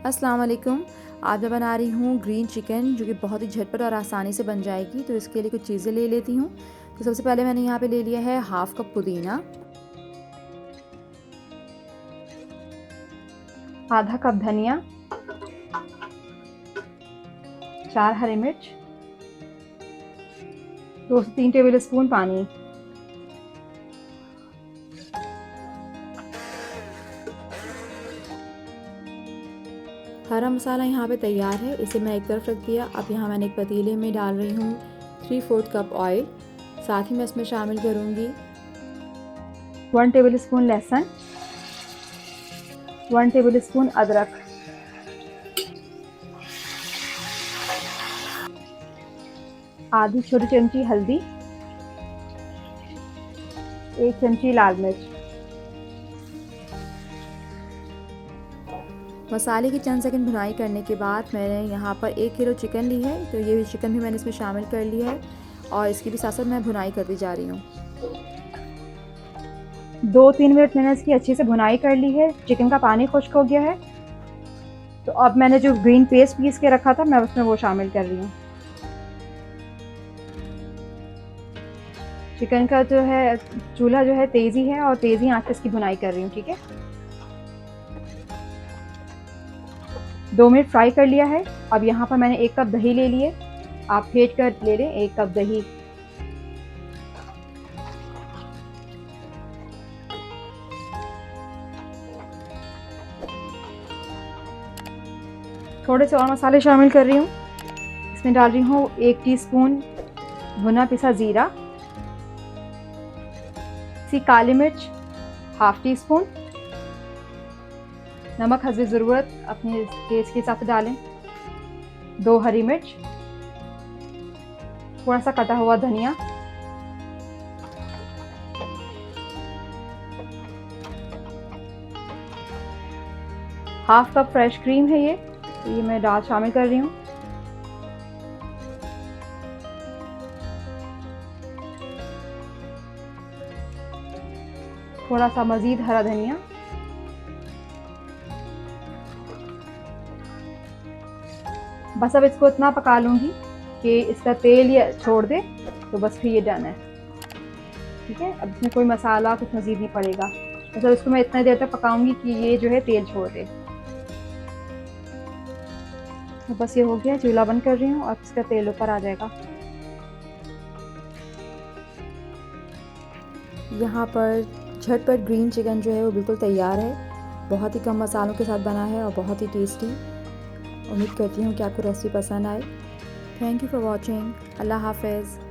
अस्सलाम वालेकुम। आज मैं बना रही हूँ ग्रीन चिकन, जो कि बहुत ही झटपट और आसानी से बन जाएगी। तो इसके लिए कुछ चीज़ें ले लेती हूँ। तो सबसे पहले मैंने यहाँ पे ले लिया है हाफ़ कप पुदीना, आधा कप धनिया, 4 हरी मिर्च, 2 से 3 टेबल स्पून पानी। हरा मसाला यहाँ पे तैयार है, इसे मैं एक तरफ रख दिया। अब यहाँ मैंने एक पतीले में डाल रही हूँ 3/4 कप ऑयल। साथ ही मैं इसमें शामिल करूँगी 1 टेबल स्पून लहसुन, 1 टेबल स्पून अदरक, आधी छोटी चमची हल्दी, 1 चमची लाल मिर्च। मसाले की चंद सेकंड भुनाई करने के बाद मैंने यहाँ पर 1 किलो चिकन ली है। तो ये चिकन भी मैंने इसमें शामिल कर लिया है और इसकी भी साथ साथ मैं भुनाई करती जा रही हूँ। 2-3 मिनट मैंने इसकी अच्छे से भुनाई कर ली है। चिकन का पानी खुश्क हो गया है। तो अब मैंने जो ग्रीन पेस्ट पीस के रखा था, मैं उसमें वो शामिल कर रही हूँ। चिकन का जो है चूल्हा जो है तेज़ी है और तेज़ी आंच पे इसकी भुनाई कर रही हूँ। ठीक है, 2 मिनट फ्राई कर लिया है। अब यहाँ पर मैंने 1 कप दही ले लिए। आप फेंट कर ले लें 1 कप दही। थोड़े से और मसाले शामिल कर रही हूँ। इसमें डाल रही हूँ 1 टीस्पून भुना पिसा ज़ीरा, सी काली मिर्च हाफ टी स्पून, नमक हस्बे ज़रूरत अपने टेस्ट के हिसाब से डालें, 2 हरी मिर्च, थोड़ा सा कटा हुआ धनिया, हाफ कप फ्रेश क्रीम है ये, तो ये मैं डाल शामिल कर रही हूँ। थोड़ा सा मज़ीद हरा धनिया, बस अब इसको इतना पका लूँगी कि इसका तेल ये छोड़ दे, तो बस फिर ये डन है। ठीक है, अब इसमें कोई मसाला कुछ मज़ीद नहीं पड़ेगा। मतलब इसको मैं इतना देर तक पकाऊंगी कि ये जो है तेल छोड़ दे। तो बस ये हो गया, चूल्हा बंद कर रही हूँ और इसका तेल ऊपर आ जाएगा। यहाँ पर झटपट ग्रीन चिकन जो है वो बिल्कुल तैयार है। बहुत ही कम मसालों के साथ बना है और बहुत ही टेस्टी। उम्मीद करती हूँ कि आपको रेसिपी पसंद आए। Thank you for watching. अल्लाह हाफ़िज़।